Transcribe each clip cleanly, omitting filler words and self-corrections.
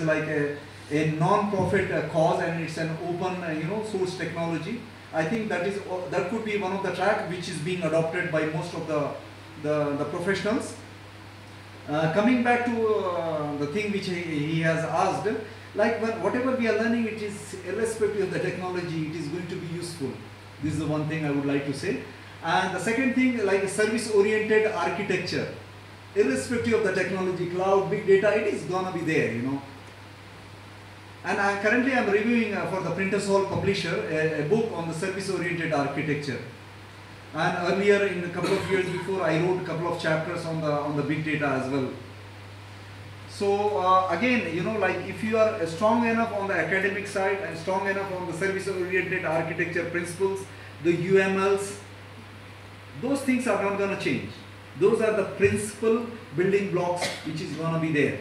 like a non-profit cause, and it's an open source technology. I think that could be one of the track which is being adopted by most of the professionals. Coming back to the thing which he has asked, like whatever we are learning, it is irrespective of the technology, it is going to be useful. This is the one thing I would like to say. And the second thing, like service-oriented architecture, irrespective of the technology, cloud, big data, it is gonna be there, And currently I'm reviewing for the Printers Hall publisher a book on the service-oriented architecture. And earlier, in a couple of years before, I wrote a couple of chapters on the big data as well. So again, like if you are strong enough on the academic side and strong enough on the service-oriented architecture principles, the UMLs, those things are not going to change. Those are the principal building blocks which is going to be there.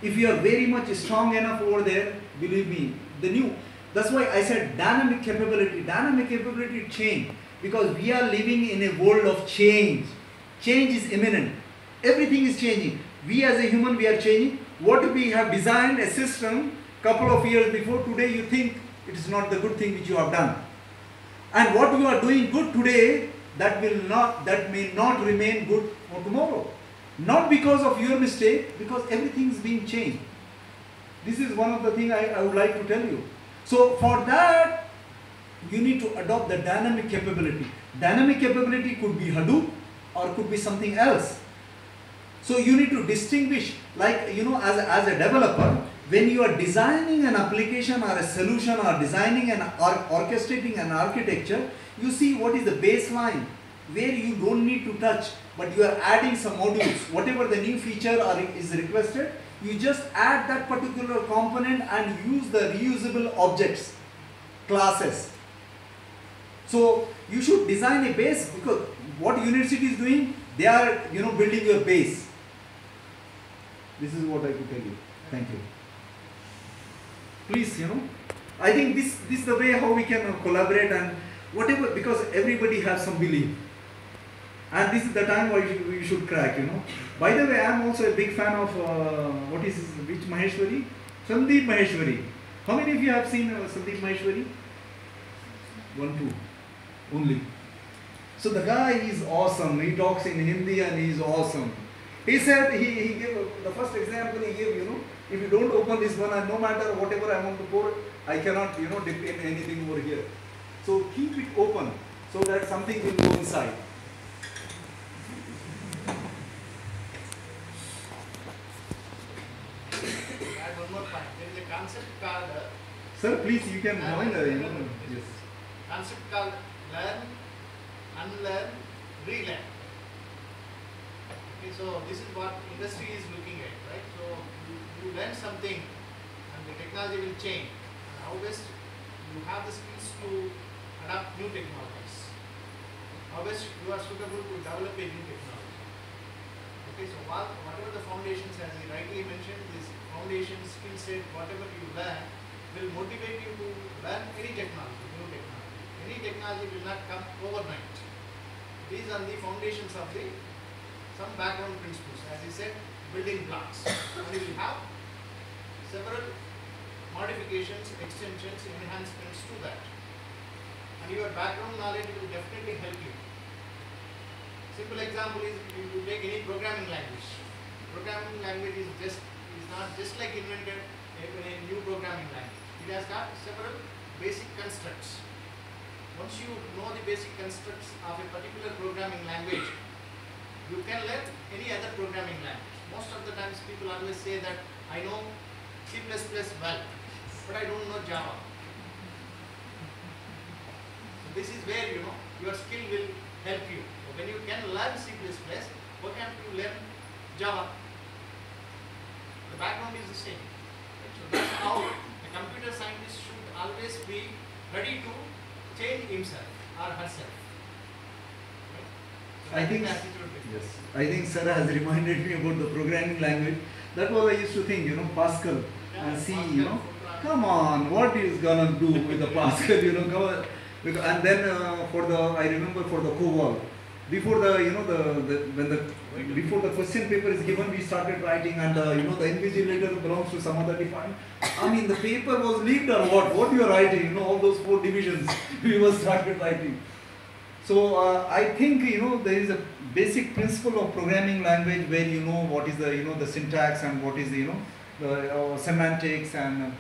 If you are very much strong enough over there, believe me, that's why I said dynamic capability change, because we are living in a world of change. Change is imminent. Everything is changing. We as a human, we are changing. What we have designed a system couple of years before, today you think it is not the good thing which you have done. And what you are doing good today, that may not remain good for tomorrow. Not because of your mistake, because everything is being changed. This is one of the things I would like to tell you. So for that, you need to adopt the dynamic capability. Dynamic capability could be Hadoop or could be something else. So you need to distinguish, like, as a developer, when you are designing an application or a solution or designing and orchestrating an architecture, you see what is the baseline where you don't need to touch, but you are adding some modules. Whatever the new feature is requested, you just add that particular component and use the reusable objects, classes. So you should design a base, because what university is doing, they are building your base. This is what I could tell you. Thank you. Please, I think this is the way how we can collaborate and whatever, because everybody has some belief. And this is the time where we should crack, By the way, I am also a big fan of, which Maheshwari? Sandeep Maheshwari. How many of you have seen Sandeep Maheshwari? 1, 2, only. So the guy is awesome. He talks in Hindi and he is awesome. He said, he gave the first example he gave, if you don't open this one, and no matter whatever I want to pour, I cannot, dip in anything over here. So keep it open so that something will go inside. One more point. There is a concept called. Sir, please, you can join. Yes. Concept called learn, unlearn, relearn. Okay, so this is what industry is looking at, right? So you learn something, and the technology will change. How best you have the skills to adapt new technologies. How best you are suitable to develop a new technology. Okay, so whatever the foundations, as he rightly mentioned, this foundation skill set, whatever you learn, will motivate you to learn any technology, new technology. Any technology will not come overnight. These are the foundations of some background principles, as he said, building blocks. And you will have several modifications, extensions, enhancements to that. And your background knowledge will definitely help you. Simple example is, if you take any programming language. Programming language is not just like invented a new programming language. It has got several basic constructs. Once you know the basic constructs of a particular programming language, you can learn any other programming language. Most of the times people always say that I know C++ well, but I don't know Java. So this is where your skill will help you. So when you can learn C++, why can't you learn Java? The background is the same. So that's how a computer scientist should always be ready to change himself or herself. I think Sir has reminded me about the programming language. That was I used to think, Pascal and C, come on, what is gonna do with the Pascal, and then I remember for the COBOL, before the before the question paper is given, we started writing, and the invigilator belongs to some other department. I mean, the paper was leaked or what? What you are writing? All those 4 divisions we were started writing. So I think there is a basic principle of programming language where you know what is the syntax and what is the semantics, and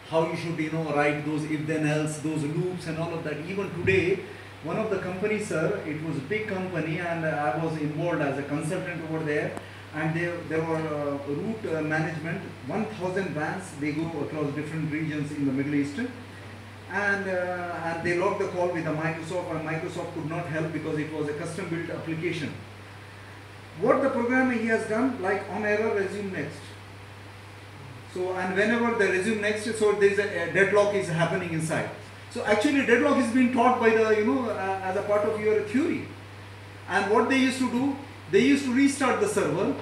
how you should write those if then else, those loops and all of that. Even today, one of the companies, sir, it was a big company, and I was involved as a consultant over there, and there were route management, 1,000 vans, they go across different regions in the Middle East, and they logged the call with the Microsoft, and Microsoft could not help because it was a custom built application. What the programmer he has done, like on error, resume next. So, and whenever they resume next, so there is a deadlock is happening inside. So actually deadlock is being taught by the, as a part of your theory. And what they used to do, they used to restart the server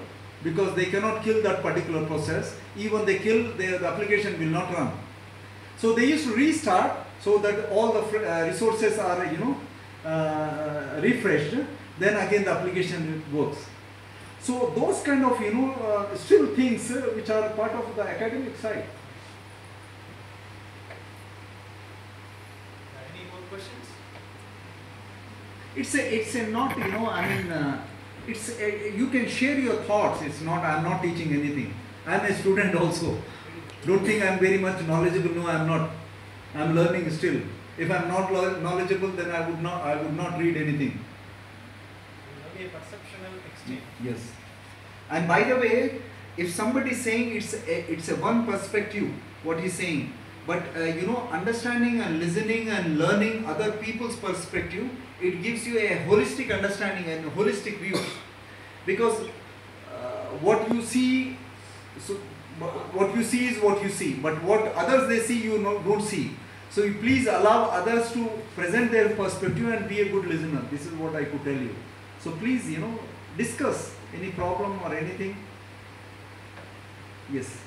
because they cannot kill that particular process. Even they kill, the application will not run. So they used to restart so that all the resources are, refreshed. Then again the application works. So those kind of, still things which are part of the academic side. Questions? It's a not, you can share your thoughts. It's not, I'm not teaching anything. I'm a student also. Don't think I'm very much knowledgeable. No, I'm not. I'm learning still. If I'm not knowledgeable, then I would not read anything. It will be a perceptual exchange. Yes. And by the way, if somebody is saying it's a one perspective, what he's saying, but understanding and listening and learning other people's perspective, it gives you a holistic understanding and a holistic view. Because what you see is what you see, but what others they see you don't see. So you please allow others to present their perspective and be a good listener. This is what I could tell you. So please, discuss any problem or anything. Yes.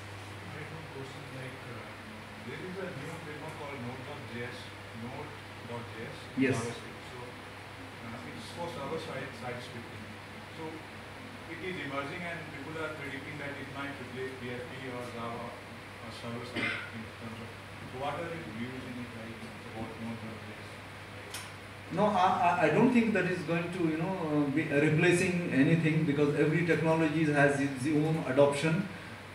Yes. So it's for server-side scripting. So it is emerging, and people are predicting that it might replace PHP or Java or server-side in terms of. So what are your views in it, like about Node.js? No, I don't think that is going to be replacing anything, because every technology has its own adoption.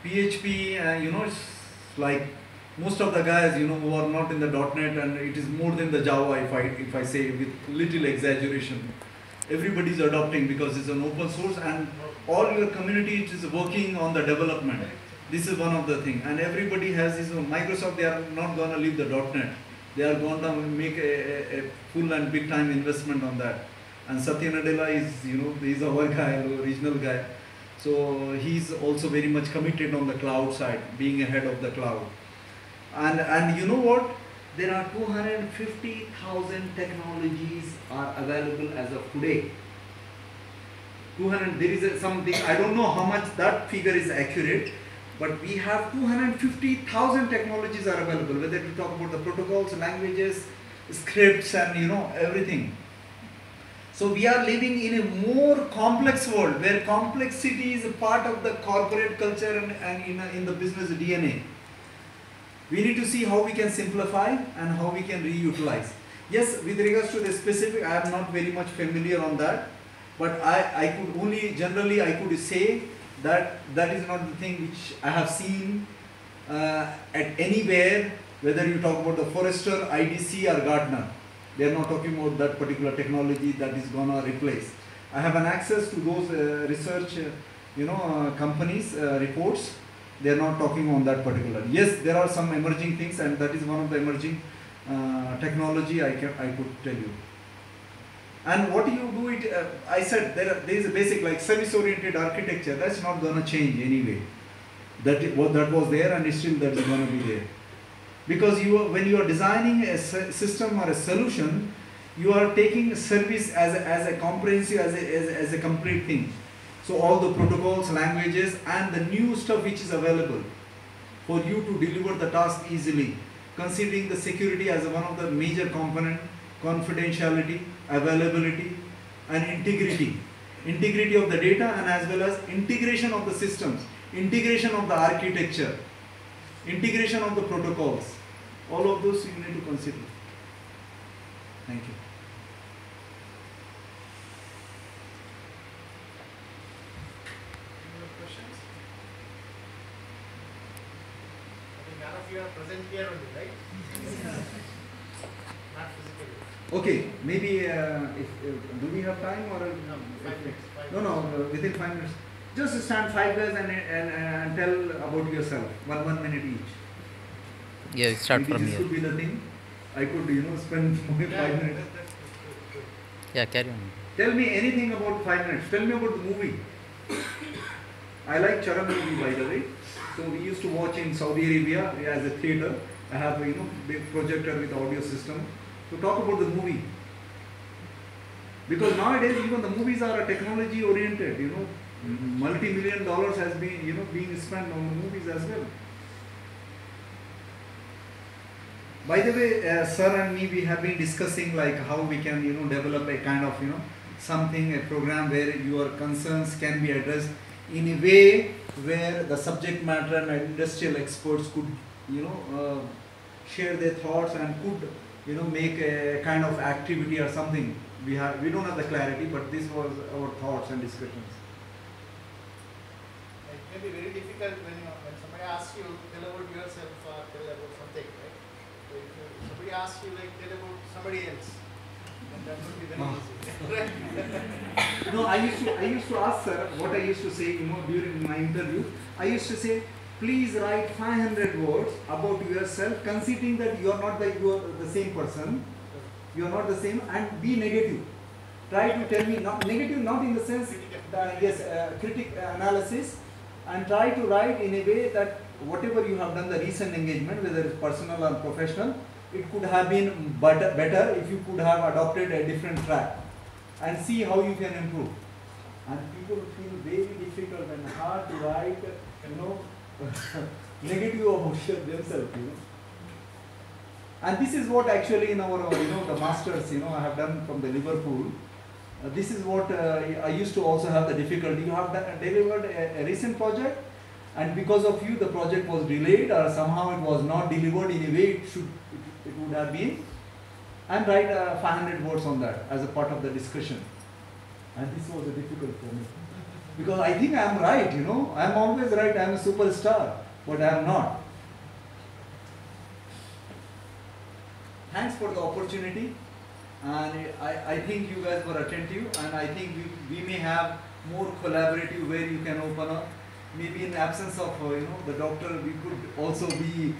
PHP, it's like most of the guys, who are not in the .NET, and it is more than the Java, if I say with little exaggeration. Everybody is adopting because it's an open source, and all your community is working on the development. This is one of the things, and everybody has his own. Microsoft, they are not going to leave the .NET. They are going to make a full and big time investment on that. And Satya Nadella is, he's our guy, original guy. So he's also very much committed on the cloud side, being ahead of the cloud. And you know what? There are 250,000 technologies are available as of today. There is something, I don't know how much that figure is accurate, but we have 250,000 technologies are available, whether you talk about the protocols, languages, scripts, and everything. So we are living in a more complex world where complexity is a part of the corporate culture and in the business DNA. We need to see how we can simplify and how we can reutilize. Yes, with regards to the specific, I am not very much familiar on that, but I could only, generally I could say that that is not the thing which I have seen at anywhere, whether you talk about the Forrester, IDC or Gartner. They are not talking about that particular technology that is going to replace. I have an access to those research, companies' reports. They are not talking on that particular. Yes, there are some emerging things, and that is one of the emerging technology I could tell you. And what you do it, I said there is a basic like service-oriented architecture. That's not going to change anyway. That was there, and still that is going to be there. Because when you are designing a system or a solution, you are taking service as a comprehensive, as a complete thing. So all the protocols, languages, and the new stuff which is available for you to deliver the task easily, considering the security as one of the major component, confidentiality, availability, and integrity. Integrity of the data and as well as integration of the systems, integration of the architecture, integration of the protocols. All of those you need to consider. Thank you. Any more questions? I think none of you are present here only, right? Not physically. Okay, maybe do we have time or? No, 5 minutes. No, within 5 minutes. Just stand 5 guys and tell about yourself. One minute each. Yeah, start Maybe from this here. could be the thing. I could, spend only 5 minutes. That's good. Yeah, carry on. Tell me anything about 5 minutes. Tell me about the movie. I like Charan movie, by the way. So we used to watch in Saudi Arabia as a theater. I have big projector with audio system. So talk about the movie. Because nowadays even the movies are technology oriented. Multi-million dollars has been being spent on the movies as well. By the way, sir and me, we have been discussing like how we can, develop a kind of, something, a program where your concerns can be addressed in a way where the subject matter and industrial experts could, share their thoughts and could, make a kind of activity or something. We don't have the clarity, but this was our thoughts and discussions. It may be very difficult when somebody asks you, tell about yourself or tell about something, right? So if somebody asks you, like, tell about somebody else, then that would be very easy. No, I used to ask sir what I used to say, during my interview. I used to say, please write 500 words about yourself, considering that you are the same person, you are not the same, and be negative. Try to tell me negative, not in the sense critic analysis, and try to write in a way that whatever you have done the recent engagement, whether it's personal or professional, it could have been better if you could have adopted a different track, and see how you can improve. And people feel very difficult and hard to write, negative about themselves, And this is what actually in our, the masters, I have done from the Liverpool. This is what I used to also have the difficulty. You have delivered a recent project, and because of you, the project was delayed or somehow it was not delivered in a way it would have been. And write 500 words on that as a part of the discussion. And this was difficult for me. Because I think I am right, I am always right, I am a superstar, but I am not. Thanks for the opportunity, and I think you guys were attentive, and I think we may have more collaborative where you can open up. Maybe in absence of the doctor, we could also be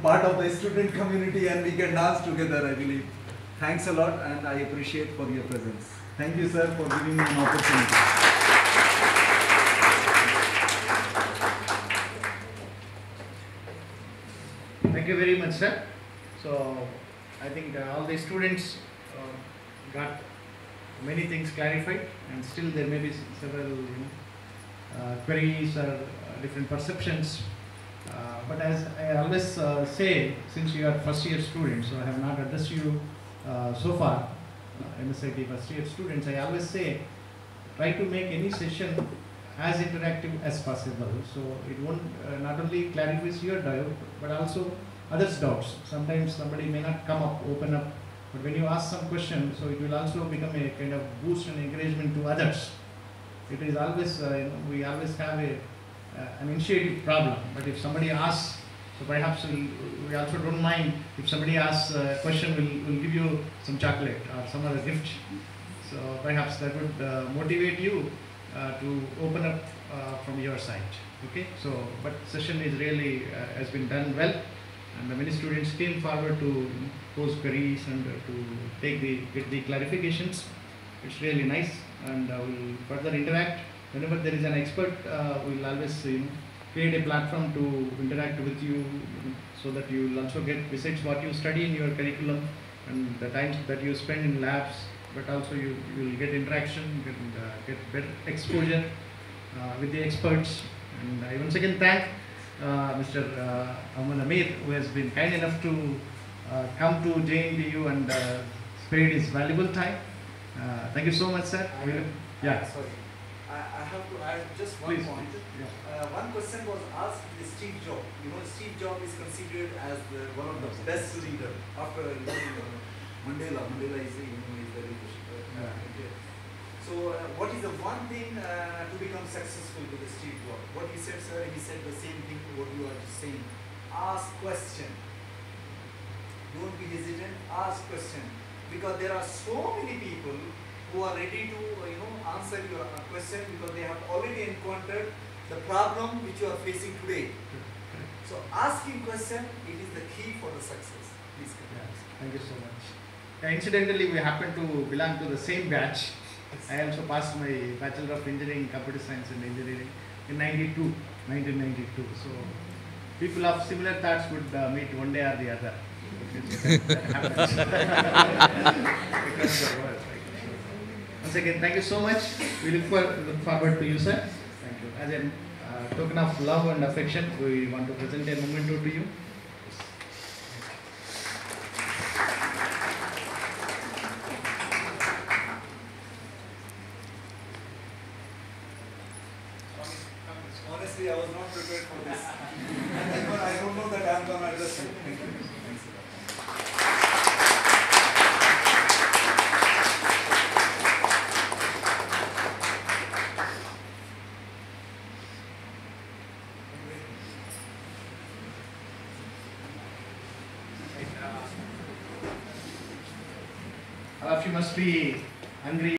part of the student community, and we can dance together, I believe. Thanks a lot, and I appreciate for your presence. Thank you, sir, for giving me an opportunity. Thank you very much, sir. So, I think all the students got many things clarified, and still there may be several queries or different perceptions. But as I always say, since you are first year students, so I have not addressed you so far, MSIT first year students, I always say, try to make any session as interactive as possible. So it won't not only clarifies your doubt, but also others' doubts. Sometimes somebody may not come up, open up, but when you ask some question, so it will also become a kind of boost and encouragement to others. It is always, we always have an initiative problem, but if somebody asks, so perhaps we also don't mind if somebody asks a question, we'll give you some chocolate or some other gift. So perhaps that would motivate you to open up from your side. Okay, so but session is really has been done well, and many students came forward to pose queries and to get the clarifications. It's really nice, and we'll further interact. Whenever there is an expert, we'll always create a platform to interact with you, so that you will also get, besides what you study in your curriculum and the times that you spend in labs, but also you will get interaction, get better exposure with the experts. And I once again thank Mr. Aman Amir, who has been kind enough to come to JNTU and spare his valuable time. Thank you so much, sir. Yeah. Sorry. I have to add just one Please. point. One question was asked to Steve Jobs. You know, Steve Jobs is considered as one of the best leader after Mandela. Mandela is is the leader. So, what is the one thing to become successful with the Steve Jobs? What he said, sir, he said the same thing what you are just saying. Ask question. Don't be hesitant. Ask question, because there are so many people who are ready to answer your question because they have already encountered the problem which you are facing today. So asking question, it is the key for the success. Please continue. Thank you so much. Incidentally, we happen to belong to the same batch. I also passed my Bachelor of Engineering in Computer Science and Engineering in 1992. So people of similar thoughts would meet one day or the other. That happens. Once again, thank you so much. We look forward to you, sir. Thank you. As a token of love and affection, we want to present a memento to you. Honestly, I was not prepared for this. I don't know that I am going to address you. Thank you. All of you must be hungry.